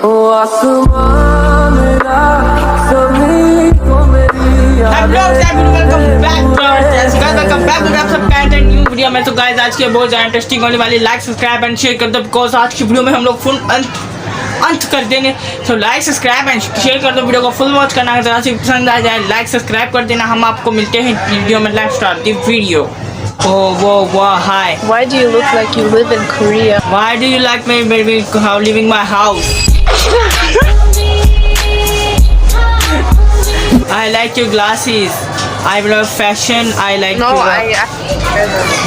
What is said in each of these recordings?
Video में। तो guys आज की बहुत ज़्यादा इंटरेस्टिंग होने वाली, लाइक सब्सक्राइब एंड शेयर कर दो बिकॉज आज की वीडियो में हम लोग फुल अंत कर देंगे। तो लाइक सब्सक्राइब एंड शेयर कर दो, वीडियो को फुल वॉच करना, अगर ज़रा पसंद आ जाए लाइक सब्सक्राइब कर देना। हम आपको मिलते हैं वीडियो में। Let's start the video. Oh, whoa, hi. Why do you look like you live in Korea? Why do you like me leaving my house? I like your glasses. I love fashion. I like No, your,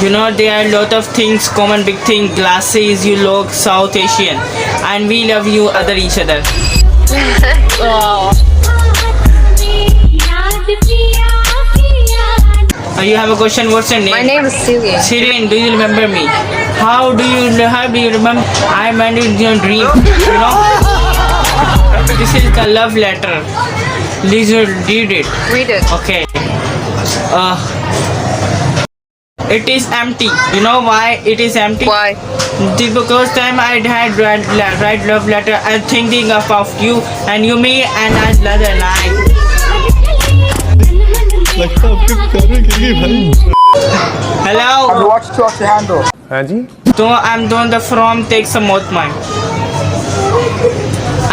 you know, there are a lot of things, common big thing. Glasses, you look South Asian. And we love you each other. Oh. You have a question. What's your name? My name is Celine. Celine, do you remember me? How do you remember? I met in your dream. You know. This is the love letter. Please read it. Read it. Okay. It is empty. You know why it is empty? Why? Because time I had write love letter and thinking about you and you me and another night. Hello. Watch your handle. हाँ जी। So I'm doing the from take some out mine.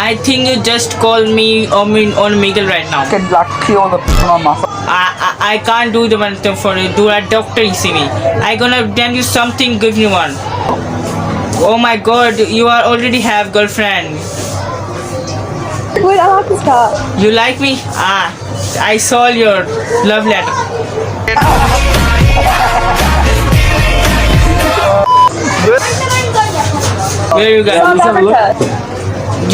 I think you just call me on omegle right now. Can black kill the muscle. I can't do the one thing for you. Do a doctor you see me. I gonna tell you something. Give me one. Oh my God, you are already have girlfriend. Wait, I like this part. You like me? I saw your love letter. Where you guys? South Africa.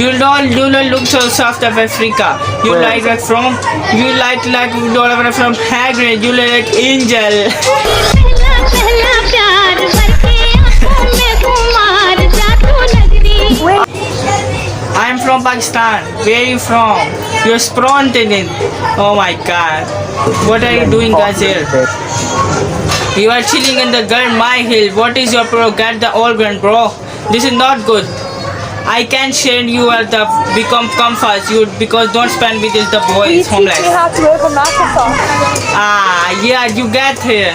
You don't look so soft of Africa. You like from? You like from Hagrid. You like Angel. I'm from Pakistan. Where are you from? You're spontaneous. Oh my God. What are you doing guys here? You are chilling in the girl my hill. What is your pro? Get the organ, bro. This is not good. I can share you at the become comfort you because don't spend with the boys homeless. You have to work on Microsoft. Yeah, you get here.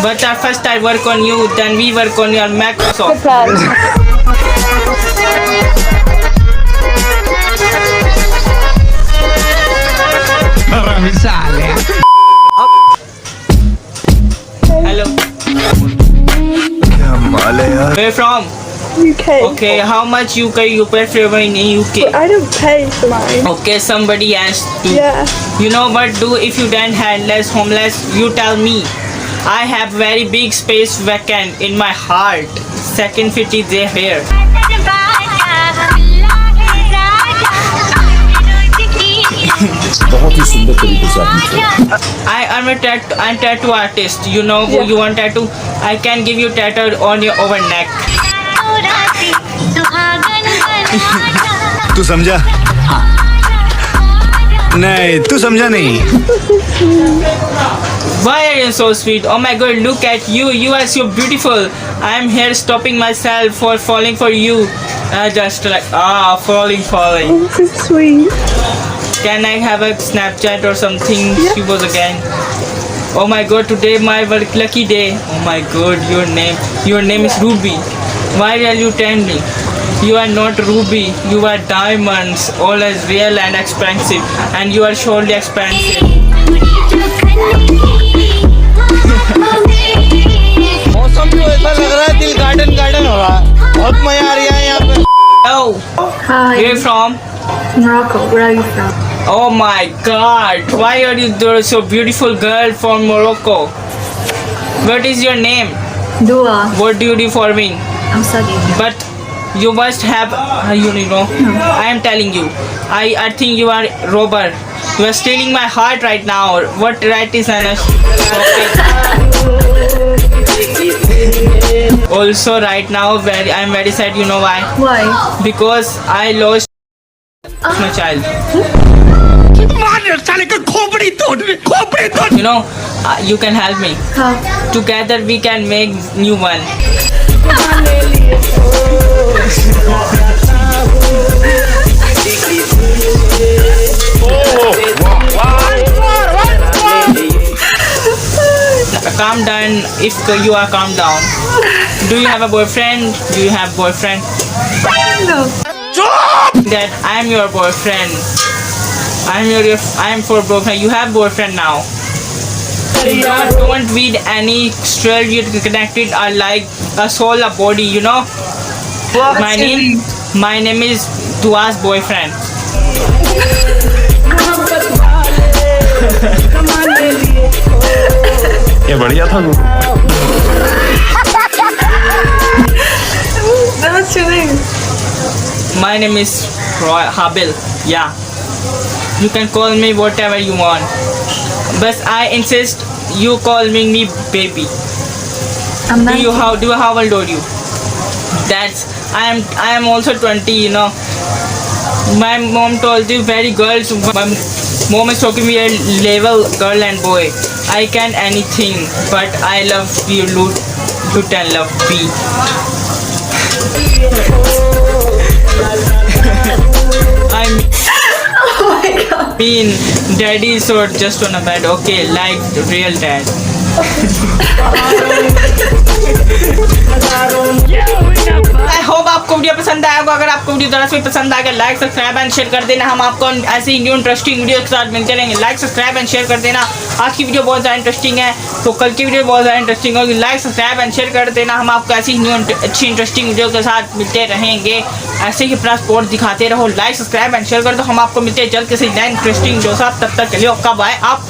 But first I work on you, then we work on your Microsoft. Good plan. Hello. Where from? UK. Okay, how much you pay for in UK? I don't pay for mine. Okay, somebody has to. Yeah. You know what do if you don't have less homeless? You tell me. I have very big space vacant in my heart. Second 50 they here. बहुत ही सुंदर तरीके से आपने I'm a tattoo artist. You know, Yeah. you want tattoo? I can give you tattoo on your over neck. तू समझा? नहीं, तू समझा नहीं। Why are you so sweet? Oh my God, look at you. You are so beautiful. I am here stopping myself for falling for you. Just like falling. This is sweet. Can I have a Snapchat or something? Yeah. She was again. Oh my God, today my lucky day. Oh my God, your name is Ruby. Why are you telling me? You are not Ruby. You are diamonds, always real and expensive, and you are surely expensive. मौसम भी ऐसा लग रहा है दिल garden हो रहा है, बहुत मजा आ रहा है यहाँ पे। Oh, Hi. where you from? Morocco. Where are you from? Oh my God, why are you so beautiful girl from Morocco? What is your name? Dua. What do you do for me? I'm studying. But you must have, you know, I am telling you, I think you are robber. You are stealing my heart right now. What right is an also right now I am very sad. You know why? Why? Because I lost my child. You know, you can help me. How? Together we can make new one. if you are calm down. Do you have a boyfriend? Do you have boyfriend? No. That I am your boyfriend. I am for boyfriend. You have boyfriend now. Don't read any strategy connected are like a soul, a body, you know. My name is Dua's boyfriend. ये बढ़िया था वो। What's your name? My name is Habil. Yeah. You can call me whatever you want. But I insist you call me baby. I'm not. How old are you? I am also 20, you know. My mom told you very girls. My mom is talking me a level girl and boy. I can anything, but I love you. You can love me. I mean, daddy is or just on a bed. Okay, like the real dad. I hope आपको video पसंद आया होगा। अगर आपको video जरा से पसंद आएगा लाइक सब्सक्राइब एंड शेयर कर देना। हम आपको ऐसे ही न्यू इंटरेस्टिंग वीडियो के साथ मिलते रहेंगे। लाइक सब्सक्राइब एंड शेयर कर देना। आज की वीडियो बहुत ज़्यादा इंटरेस्टिंग है, तो कल की वीडियो बहुत ज़्यादा इंटरेस्टिंग होगी। लाइक सब्सक्राइब एंड शेयर कर देना। हम आपको ऐसी न्यू अच्छी इंटरेस्टिंग वीडियो के साथ मिलते रहेंगे। ऐसे ही अपना सपोर्ट दिखाते रहो। लाइक सब्सक्राइब एंड शेयर कर दो। हम आपको मिलते हैं जल्द किसी नए इंटरेस्टिंग वीडियो के साथ। तब तक के लिए आपका बाय। आप